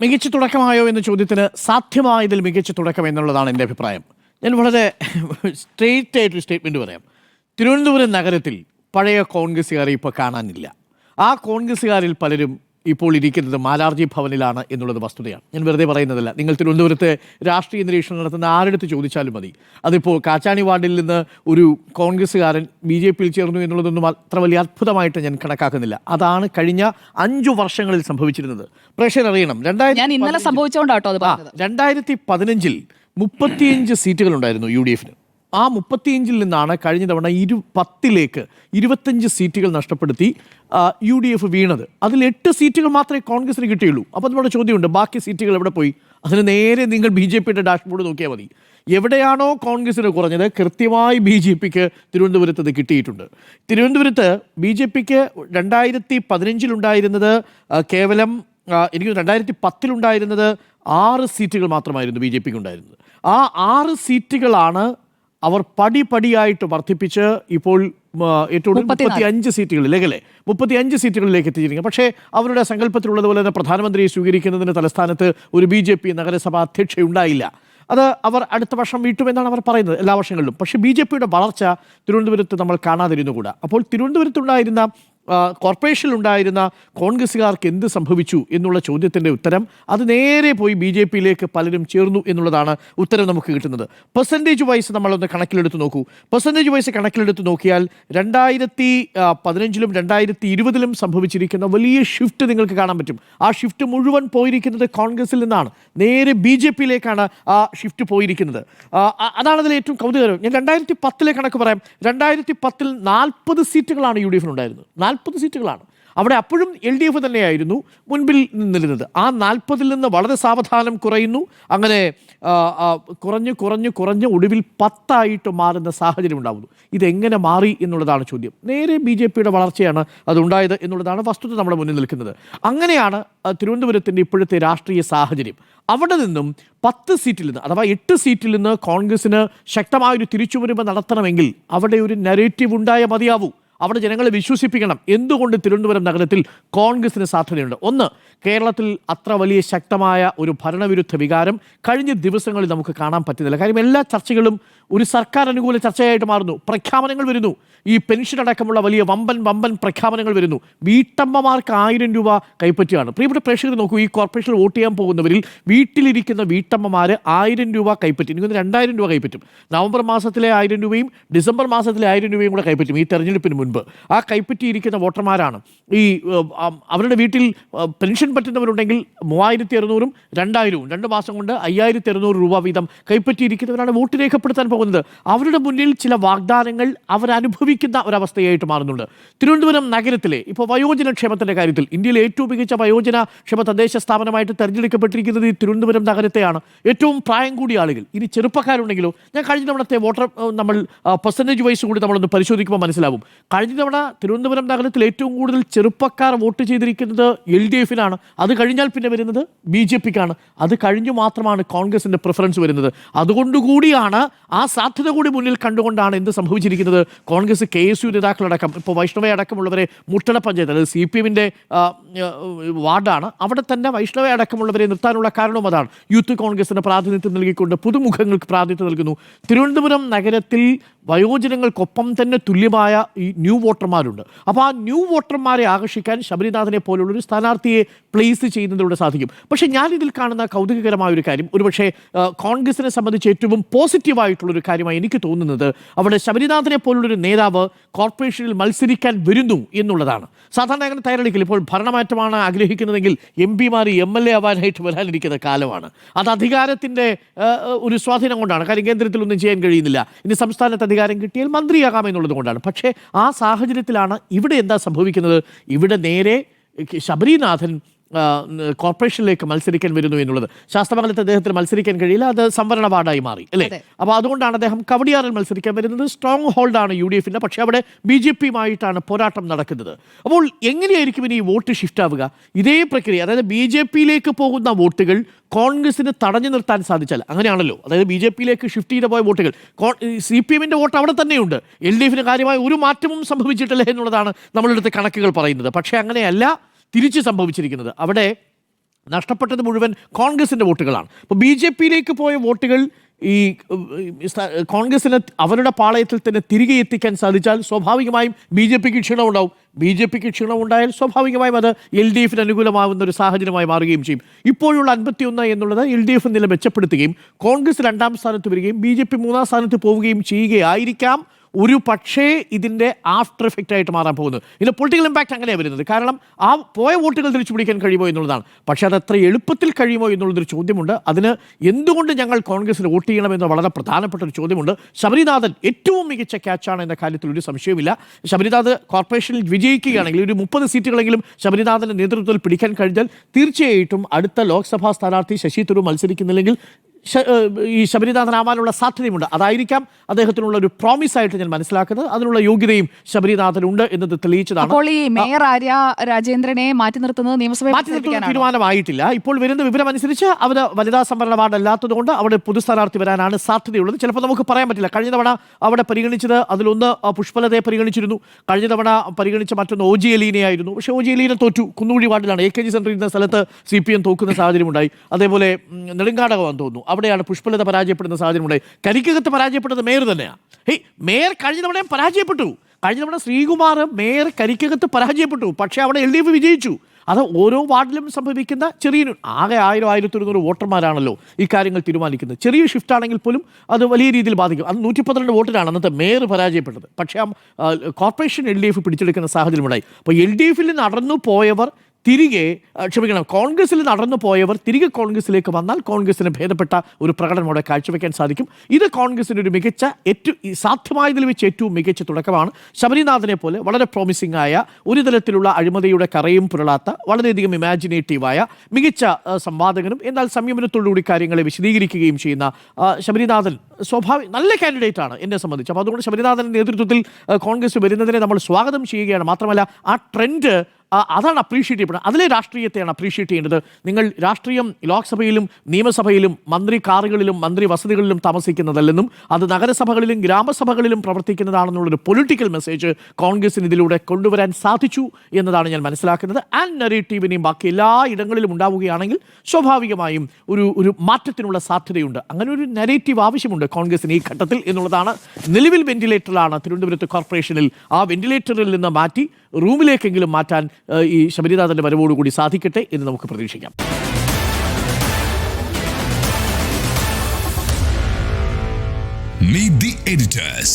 മികച്ച തുടക്കമായോ എന്ന ചോദ്യത്തിന് സാധ്യമായതിൽ മികച്ച തുടക്കം എന്നുള്ളതാണ് എൻ്റെ അഭിപ്രായം. ഞാൻ വളരെ സ്ട്രെയിറ്റ് ആയിട്ടൊരു സ്റ്റേറ്റ്മെൻറ്റ് പറയാം. തിരുവനന്തപുരം നഗരത്തിൽ പഴയ കോൺഗ്രസ്സുകാരെ ഇപ്പോൾ കാണാനില്ല. ആ കോൺഗ്രസ്സുകാരിൽ പലരും ഇപ്പോൾ ഇരിക്കുന്നത് മാലാർജി ഭവനിലാണ് എന്നുള്ളത് വസ്തുതയാണ്. ഞാൻ വെറുതെ പറയുന്നതല്ല. നിങ്ങൾ തിരുവനന്തപുരത്തെ രാഷ്ട്രീയ നിരീക്ഷണം നടത്തുന്ന ആരെടുത്ത് ചോദിച്ചാലും മതി. അതിപ്പോൾ കാച്ചാണി വാർഡിൽ നിന്ന് ഒരു കോൺഗ്രസ്സുകാരൻ BJP-യിൽ ചേർന്നു എന്നുള്ളതൊന്നും അത്ര വലിയ അത്ഭുതമായിട്ട് ഞാൻ കണക്കാക്കുന്നില്ല. അതാണ് കഴിഞ്ഞ 5 വർഷങ്ങളിൽ സംഭവിച്ചിരുന്നത്. പ്രേക്ഷകർ അറിയണം, 2015 35 സീറ്റുകളുണ്ടായിരുന്നു UDF-ന്. ആ 35-ൽ നിന്നാണ് കഴിഞ്ഞ തവണ 10ലേക്ക് 25 സീറ്റുകൾ നഷ്ടപ്പെടുത്തി UDF വീണത്. അതിൽ 8 സീറ്റുകൾ മാത്രമേ കോൺഗ്രസിന് കിട്ടിയുള്ളൂ. അപ്പോൾ നമ്മുടെ ചോദ്യമുണ്ട്, ബാക്കി സീറ്റുകൾ എവിടെ പോയി? അതിന് നേരെ നിങ്ങൾ BJP-യുടെ ഡാഷ്ബോർഡ് നോക്കിയാൽ മതി. എവിടെയാണോ കോൺഗ്രസിന് കുറഞ്ഞത് കൃത്യമായി BJP-ക്ക് തിരുവനന്തപുരത്ത് അത് കിട്ടിയിട്ടുണ്ട്. തിരുവനന്തപുരത്ത് BJP-ക്ക് 2015-ലുണ്ടായിരുന്നത് കേവലം എനിക്ക് 2010-ലുണ്ടായിരുന്നത് 6 സീറ്റുകൾ മാത്രമായിരുന്നു BJP-ക്ക് ഉണ്ടായിരുന്നത്. ആ 6 സീറ്റുകളാണ് അവർ പടിപടിയായിട്ട് വർദ്ധിപ്പിച്ച് ഇപ്പോൾ ഏറ്റവും 35 സീറ്റുകളിലേക്ക് 35 സീറ്റുകളിലേക്ക് എത്തിച്ചിരിക്കുന്നത്. പക്ഷേ അവരുടെ സങ്കല്പത്തിലുള്ളതുപോലെ തന്നെ പ്രധാനമന്ത്രിയെ സ്വീകരിക്കുന്നതിന് തലസ്ഥാനത്ത് ഒരു BJP നഗരസഭാ അധ്യക്ഷയുണ്ടായില്ല. അത് അവർ അടുത്ത വർഷം വീട്ടുമെന്നാണ് അവർ പറയുന്നത് എല്ലാ വർഷങ്ങളിലും. പക്ഷേ BJP-യുടെ വളർച്ച തിരുവനന്തപുരത്ത് നമ്മൾ കാണാതിരുന്നുകൂടാ. അപ്പോൾ തിരുവനന്തപുരത്തുണ്ടായിരുന്ന കോർപ്പറേഷനിലുണ്ടായിരുന്ന കോൺഗ്രസ്സുകാർക്ക് എന്ത് സംഭവിച്ചു എന്നുള്ള ചോദ്യത്തിൻ്റെ ഉത്തരം അത് നേരെ പോയി BJP-യിലേക്ക് പലരും ചേർന്നു എന്നുള്ളതാണ് ഉത്തരം നമുക്ക് കിട്ടുന്നത്. പെർസെൻറ്റേജ് വൈസ് നമ്മളൊന്ന് കണക്കിലെടുത്ത് നോക്കൂ. പെർസെൻറ്റേജ് വൈസ് കണക്കിലെടുത്ത് നോക്കിയാൽ 2015-ലും 2020-ലും സംഭവിച്ചിരിക്കുന്ന വലിയ ഷിഫ്റ്റ് നിങ്ങൾക്ക് കാണാൻ പറ്റും. ആ ഷിഫ്റ്റ് മുഴുവൻ പോയിരിക്കുന്നത് കോൺഗ്രസിൽ നിന്നാണ്, നേരെ BJP-യിലേക്കാണ് ആ ഷിഫ്റ്റ് പോയിരിക്കുന്നത്. അതാണ് അതിൽ ഏറ്റവും കൗതുകകരം. ഞാൻ 2010-ലെ കണക്ക് പറയാം. 2010-ൽ 40 സീറ്റുകളാണ് UDF-നുണ്ടായിരുന്നത്. 40 സീറ്റുകളാണ്. അവിടെ അപ്പോഴും LDF തന്നെയായിരുന്നു മുൻപിൽ നിന്നിരുന്നത്. ആ 40-ൽ നിന്ന് വളരെ സാവധാനം കുറയുന്നു. അങ്ങനെ കുറഞ്ഞ് ഒടുവിൽ 10 മാറുന്ന സാഹചര്യം ഉണ്ടാകുന്നു. ഇതെങ്ങനെ മാറി എന്നുള്ളതാണ് ചോദ്യം. നേരെ BJP-യുടെ വളർച്ചയാണ് അതുണ്ടായത് എന്നുള്ളതാണ് വസ്തുത നമ്മുടെ മുന്നിൽ നിൽക്കുന്നത്. അങ്ങനെയാണ് തിരുവനന്തപുരത്തിൻ്റെ ഇപ്പോഴത്തെ രാഷ്ട്രീയ സാഹചര്യം. അവിടെ നിന്നും 10 സീറ്റിൽ നിന്ന് അഥവാ 8 സീറ്റിൽ നിന്ന് കോൺഗ്രസിന് ശക്തമായൊരു തിരിച്ചുവരവ് നടത്തണമെങ്കിൽ അവിടെ ഒരു നരേറ്റീവ് ഉണ്ടായ മതിയാവൂ. അവിടെ ജനങ്ങളെ വിശ്വസിപ്പിക്കണം എന്തുകൊണ്ട് തിരുവനന്തപുരം നഗരത്തിൽ കോൺഗ്രസിന് സാധ്യതയുണ്ട്. ഒന്ന്, കേരളത്തിൽ അത്ര വലിയ ശക്തമായ ഒരു ഭരണവിരുദ്ധ വികാരം കഴിഞ്ഞ ദിവസങ്ങളിൽ നമുക്ക് കാണാൻ പറ്റുന്നില്ല. കാര്യം എല്ലാ ചർച്ചകളും ഒരു സർക്കാർ അനുകൂല ചർച്ചയായിട്ട് മാറുന്നു. പ്രഖ്യാപനങ്ങൾ വരുന്നു. ഈ പെൻഷൻ അടക്കമുള്ള വലിയ വമ്പൻ പ്രഖ്യാപനങ്ങൾ വരുന്നു. വീട്ടമ്മമാർക്ക് 1000 രൂപ കൈപ്പറ്റിയാണ്. പ്രിയപ്പെട്ട പ്രേക്ഷകർ നോക്കൂ, ഈ കോർപ്പറേഷനിൽ വോട്ട് ചെയ്യാൻ പോകുന്നവരിൽ വീട്ടിലിരിക്കുന്ന വീട്ടമ്മമാർ 1000 രൂപ കൈപ്പറ്റി. എനിക്ക് 2000 രൂപ കൈപ്പറ്റും. നവംബർ മാസത്തിലെ 1000 രൂപയും ഡിസംബർ മാസത്തിലെ 1000 രൂപയും കൂടെ കൈപ്പറ്റും. ഈ തെരഞ്ഞെടുപ്പിന് മുൻപ് ആ കൈപ്പറ്റിയിരിക്കുന്ന വോട്ടർമാരാണ്. ഈ അവരുടെ വീട്ടിൽ പെൻഷൻ പറ്റുന്നവരുണ്ടെങ്കിൽ 3600-ഉം 2000-ഉം 2 മാസം കൊണ്ട് 5600 രൂപ വീതം കൈപ്പറ്റിയിരിക്കുന്നവരാണ് വോട്ട് രേഖപ്പെടുത്താൻ പോകുന്നത്. അവരുടെ മുന്നിൽ ചില വാഗ്ദാനങ്ങൾ അവരനുഭവിക്കുന്ന ഒരവസ്ഥയായിട്ട് മാറുന്നുണ്ട്. തിരുവനന്തപുരം നഗരത്തിലെ ഇപ്പോൾ വയോജനക്ഷേമത്തിൻ്റെ കാര്യത്തിൽ ഇന്ത്യയിലെ ഏറ്റവും മികച്ച വയോജനക്ഷേമ തദ്ദേശ സ്ഥാപനമായിട്ട് തെരഞ്ഞെടുക്കപ്പെട്ടിരിക്കുന്നത് ഈ തിരുവനന്തപുരം നഗരത്തെയാണ്. ഏറ്റവും പ്രായം കൂടിയ ആളുകൾ, ഇനി ചെറുപ്പക്കാരുണ്ടെങ്കിലോ, ഞാൻ കഴിഞ്ഞ തവണത്തെ വോട്ടർ നമ്മൾ പെർസെൻറ്റേജ് വൈസ് കൂടി നമ്മളൊന്ന് പരിശോധിക്കുമ്പോൾ മനസ്സിലാവും. കഴിഞ്ഞ തവണ തിരുവനന്തപുരം നഗരത്തിൽ ഏറ്റവും കൂടുതൽ ചെറുപ്പക്കാർ വോട്ട് ചെയ്തിരിക്കുന്നത് LDF-നാണ്. അത് കഴിഞ്ഞാൽ പിന്നെ വരുന്നത് BJP-ക്കാണ്. അത് കഴിഞ്ഞു മാത്രമാണ് കോൺഗ്രസിൻ്റെ പ്രിഫറൻസ് വരുന്നത്. അതുകൊണ്ടുകൂടിയാണ് ആ സാധ്യത കൂടി മുന്നിൽ കണ്ടുകൊണ്ടാണ് എന്ത് സംഭവിച്ചിരിക്കുന്നത്. കോൺഗ്രസ് KSU നേതാക്കളടക്കം ഇപ്പോൾ വൈഷ്ണവ അടക്കമുള്ളവരെ മുട്ടട പഞ്ചായത്ത്, അതായത് CPM-ൻ്റെ വാർഡാണ്, അവിടെ തന്നെ വൈഷ്ണവ അടക്കമുള്ളവരെ നിർത്താനുള്ള കാരണവും അതാണ്. യൂത്ത് കോൺഗ്രസിന് പ്രാതിനിധ്യം നൽകിക്കൊണ്ട് പുതുമുഖങ്ങൾക്ക് പ്രാതിനിധ്യം നൽകുന്നു. തിരുവനന്തപുരം നഗരത്തിൽ വയോജനങ്ങൾക്കൊപ്പം തന്നെ തുല്യമായ ഈ ന്യൂ വോട്ടർമാരുണ്ട്. അപ്പോൾ ആ ന്യൂ വോട്ടർമാരെ ആകർഷിക്കാൻ ശബരിനാഥനെ പോലുള്ളൊരു സ്ഥാനാർത്ഥിയെ പ്ലേസ് ചെയ്യുന്നതിലൂടെ സാധിക്കും. പക്ഷേ ഞാനിതിൽ കാണുന്ന കൗതുകകരമായ ഒരു കാര്യം, ഒരുപക്ഷെ കോൺഗ്രസിനെ സംബന്ധിച്ച് ഏറ്റവും പോസിറ്റീവായിട്ടുള്ളൊരു കാര്യമായി എനിക്ക് തോന്നുന്നത് അവിടെ ശബരിനാഥനെ പോലുള്ളൊരു നേതാവ് കോർപ്പറേഷനിൽ മത്സരിക്കാൻ വരുന്നു എന്നുള്ളതാണ്. സാധാരണ അങ്ങനെ തയ്യാറെടുക്കില്ല. ഇപ്പോൾ ഭരണമാറ്റമാണ് ആഗ്രഹിക്കുന്നതെങ്കിൽ MP-മാർ MLA ആവാനായിട്ട് വരാനിരിക്കുന്ന കാലമാണ്. അത് അധികാരത്തിൻ്റെ ഒരു സ്വാധീനം കൊണ്ടാണ്. കാര്യം കേന്ദ്രത്തിലൊന്നും ചെയ്യാൻ കഴിയുന്നില്ല. ഇനി സംസ്ഥാനത്ത് അധികാരം കിട്ടിയാൽ മന്ത്രിയാകാമെന്നുള്ളത് കൊണ്ടാണ്. പക്ഷേ ആ സാഹചര്യത്തിലാണ് ഇവിടെ എന്താ സംഭവിക്കുന്നത്. ഇവിടെ നേരെ ശബരിനാഥൻ കോർപ്പറേഷനിലേക്ക് മത്സരിക്കാൻ വരുന്നു എന്നുള്ളത്. ശാസ്ത്രമംഗലത്ത് അദ്ദേഹത്തിന് മത്സരിക്കാൻ കഴിയില്ല, അത് സംവരണ വാർഡായി മാറി അല്ലേ. അപ്പോൾ അതുകൊണ്ടാണ് അദ്ദേഹം കവടിയാറിൽ മത്സരിക്കാൻ വരുന്നത്. സ്ട്രോങ് ഹോൾഡാണ് UDF-ൻ്റെ. പക്ഷേ അവിടെ BJP-യുമായിട്ടാണ് പോരാട്ടം നടക്കുന്നത്. അപ്പോൾ എങ്ങനെയായിരിക്കും ഇനി വോട്ട് ഷിഫ്റ്റ് ആവുക? ഇതേ പ്രക്രിയ, അതായത് BJP-യിലേക്ക് പോകുന്ന വോട്ടുകൾ കോൺഗ്രസിന് തടഞ്ഞു നിർത്താൻ സാധിച്ചാൽ, അങ്ങനെയാണല്ലോ, അതായത് BJP-യിലേക്ക് ഷിഫ്റ്റ് ചെയ്ത് പോയ വോട്ടുകൾ CPM-ൻ്റെ വോട്ട് അവിടെ തന്നെയുണ്ട്. LDF-ന് കാര്യമായ ഒരു മാറ്റവും സംഭവിച്ചിട്ടില്ല എന്നുള്ളതാണ് നമ്മളെടുത്ത കണക്കുകൾ പറയുന്നത്. പക്ഷേ അങ്ങനെയല്ല തിരിച്ച് സംഭവിച്ചിരിക്കുന്നത്. അവിടെ നഷ്ടപ്പെട്ടത് മുഴുവൻ കോൺഗ്രസിൻ്റെ വോട്ടുകളാണ്. ഇപ്പോൾ ബി ജെ പിയിലേക്ക് പോയ വോട്ടുകൾ ഈ കോൺഗ്രസിന് അവരുടെ പാളയത്തിൽ തന്നെ തിരികെ എത്തിക്കാൻ സാധിച്ചാൽ സ്വാഭാവികമായും ബി ജെ പിക്ക് ക്ഷീണമുണ്ടാവും. ബി ജെ പിക്ക് ക്ഷീണമുണ്ടായാൽ സ്വാഭാവികമായും അത് എൽ ഡി എഫിന് അനുകൂലമാവുന്ന ഒരു സാഹചര്യമായി മാറുകയും ചെയ്യും. ഇപ്പോഴുള്ള 51 എന്നുള്ളത് എൽ ഡി എഫ് നില മെച്ചപ്പെടുത്തുകയും കോൺഗ്രസ് 2ാം സ്ഥാനത്ത് വരികയും ബി ജെ പി 3ാം സ്ഥാനത്ത് പോവുകയും ചെയ്യുകയായിരിക്കാം ഒരു പക്ഷേ ഇതിൻ്റെ ആഫ്റ്റർ എഫക്റ്റ് ആയിട്ട് മാറാൻ പോകുന്നത്. ഇതിൻ്റെ പൊളിറ്റിക്കൽ ഇമ്പാക്റ്റ് അങ്ങനെയാണ് വരുന്നത്. കാരണം ആ പോയ വോട്ടുകൾ തിരിച്ചു പിടിക്കാൻ കഴിയുമോ എന്നുള്ളതാണ്. പക്ഷേ അത് അത്ര എളുപ്പത്തിൽ കഴിയുമോ എന്നുള്ളതൊരു ചോദ്യമുണ്ട്. അതിന് എന്തുകൊണ്ട് ഞങ്ങൾ കോൺഗ്രസിന് വോട്ട് ചെയ്യണമെന്ന് വളരെ പ്രധാനപ്പെട്ട ഒരു ചോദ്യമുണ്ട്. ശബരിനാഥൻ ഏറ്റവും മികച്ച ക്യാച്ചാണ് എന്ന കാര്യത്തിൽ ഒരു സംശയവുമില്ല. ശബരിനാഥ് കോർപ്പറേഷനിൽ വിജയിക്കുകയാണെങ്കിൽ ഒരു 30 സീറ്റുകളെങ്കിലും ശബരിനാഥൻ്റെ നേതൃത്വത്തിൽ പിടിക്കാൻ കഴിഞ്ഞാൽ തീർച്ചയായിട്ടും അടുത്ത ലോക്സഭാ സ്ഥാനാർത്ഥി ശശി തരൂർ മത്സരിക്കുന്നില്ലെങ്കിൽ ഈ ശബരിനാഥനാവാനുള്ള സാധ്യതയുമുണ്ട്. അതായിരിക്കാം അദ്ദേഹത്തിനുള്ള ഒരു പ്രോമിസ് ആയിട്ട് ഞാൻ മനസ്സിലാക്കുന്നത്. അതിനുള്ള യോഗ്യതയും ശബരിനാഥനുണ്ട് എന്നത് തെളിയിച്ചതാണ്. അപ്പോൾ ഈ മേയർ ആര്യ രാജേന്ദ്രനെ മാറ്റി നിർത്തുന്നത് നിയമസഭയിൽ തീരുമാനമായിട്ടില്ല. ഇപ്പോൾ വരുന്ന വിവരം അനുസരിച്ച് അവർ വനിതാ സംവരണ വാർഡ് അല്ലാത്തതുകൊണ്ട് അവിടെ പൊതു സ്ഥാനാർത്ഥി വരാനാണ് സാധ്യതയുള്ളത്. ചിലപ്പോൾ നമുക്ക് പറയാൻ പറ്റില്ല. കഴിഞ്ഞ തവണ അവിടെ പരിഗണിച്ചത് അതിലൊന്ന് പുഷ്പലതയെ പരിഗണിച്ചിരുന്നു. കഴിഞ്ഞ തവണ പരിഗണിച്ച മറ്റൊന്ന് OG അലീനയായിരുന്നു. പക്ഷേ OG അലീന തോറ്റു. കുന്നുകുഴി വാർഡിലാണ് AKG സെന്റർ ഇരുന്ന സ്ഥലത്ത് CPM തോക്കുന്ന സാഹചര്യമുണ്ടായി. അതേപോലെ നെടുങ്കാടകമാണെന്ന് തോന്നുന്നു, അവിടെയാണ് പുഷ്പലത പരാജയപ്പെടുന്ന സാഹചര്യമുണ്ടായി. കരിക്കകത്ത് പരാജയപ്പെട്ടത് മേയർ തന്നെയാണ്. മേയർ കഴിഞ്ഞ തവണയും പരാജയപ്പെട്ടു. കഴിഞ്ഞ തവണ ശ്രീകുമാർ മേയർ കരിക്കകത്ത് പരാജയപ്പെട്ടു. പക്ഷേ അവിടെ LDF വിജയിച്ചു. അത് ഓരോ വാർഡിലും സംഭവിക്കുന്ന ചെറിയ ആകെ 1000-1200 വോട്ടർമാരാണല്ലോ ഈ കാര്യങ്ങൾ തീരുമാനിക്കുന്നത്. ചെറിയ ഷിഫ്റ്റ് ആണെങ്കിൽ പോലും അത് വലിയ രീതിയിൽ ബാധിക്കും. അത് 112 വോട്ടിനാണ് അന്നത്തെ മേയർ പരാജയപ്പെട്ടത്. പക്ഷേ കോർപ്പറേഷൻ LDF പിടിച്ചെടുക്കുന്ന സാഹചര്യമുണ്ടായി. അപ്പോൾ LDFിൽ നടന്നു പോയവർ കോൺഗ്രസിൽ നടന്നു പോയവർ തിരികെ കോൺഗ്രസിലേക്ക് വന്നാൽ കോൺഗ്രസിന് ഭേദപ്പെട്ട ഒരു പ്രകടനം അവിടെ കാഴ്ചവെക്കാൻ സാധിക്കും. ഇത് കോൺഗ്രസിന് ഒരു മികച്ച സാധ്യമായതിൽ വെച്ച് ഏറ്റവും മികച്ച തുടക്കമാണ്. ശബരിനാഥനെ പോലെ വളരെ പ്രോമിസിംഗ് ആയ ഒരു തരത്തിലുള്ള അഴിമതിയുടെ കറയും പുരളാത്ത വളരെയധികം ഇമാജിനേറ്റീവായ മികച്ച സംവാദകനും എന്നാൽ സംയമനത്തോടുകൂടി കാര്യങ്ങളെ വിശദീകരിക്കുകയും ചെയ്യുന്ന ശബരിനാഥൻ നല്ല കാൻഡിഡേറ്റ് ആണ് എന്നെ സംബന്ധിച്ച്. അപ്പോൾ അതുകൊണ്ട് ശബരിനാഥൻ്റെ നേതൃത്വത്തിൽ കോൺഗ്രസ് വരുന്നതിനെ നമ്മൾ സ്വാഗതം ചെയ്യുകയാണ്. മാത്രമല്ല ആ ട്രെൻഡ് അതാണ് അപ്രീഷിയേറ്റ് ചെയ്യപ്പെടുന്നത്. അതിലെ രാഷ്ട്രീയത്തെയാണ് അപ്രീഷിയേറ്റ് ചെയ്യേണ്ടത്. നിങ്ങൾ രാഷ്ട്രീയം ലോക്സഭയിലും നിയമസഭയിലും മന്ത്രി കാറുകളിലും മന്ത്രി വസതികളിലും താമസിക്കുന്നതല്ലെന്നും അത് നഗരസഭകളിലും ഗ്രാമസഭകളിലും പ്രവർത്തിക്കുന്നതാണെന്നുള്ളൊരു പൊളിറ്റിക്കൽ മെസ്സേജ് കോൺഗ്രസിന് ഇതിലൂടെ കൊണ്ടുവരാൻ സാധിച്ചു എന്നതാണ് ഞാൻ മനസ്സിലാക്കുന്നത്. ആൻഡ് നറേറ്റീവിനെയും ബാക്കി എല്ലാ ഇടങ്ങളിലും ഉണ്ടാവുകയാണെങ്കിൽ സ്വാഭാവികമായും ഒരു മാറ്റത്തിനുള്ള സാധ്യതയുണ്ട്. അങ്ങനെ ഒരു നറേറ്റീവ് ആവശ്യമുണ്ട് കോൺഗ്രസിന് ഈ ഘട്ടത്തിൽ എന്നുള്ളതാണ്. നിലവിൽ വെന്റിലേറ്ററിലാണ് തിരുവനന്തപുരത്ത് കോർപ്പറേഷനിൽ. ആ വെന്റിലേറ്ററിൽ നിന്ന് മാറ്റി റൂമിലേക്കെങ്കിലും മാറ്റാൻ ഈ ശബരിനാഥന്റെ വരവോടുകൂടി സാധിക്കട്ടെ എന്ന് നമുക്ക് പ്രതീക്ഷിക്കാം. Meet the editors.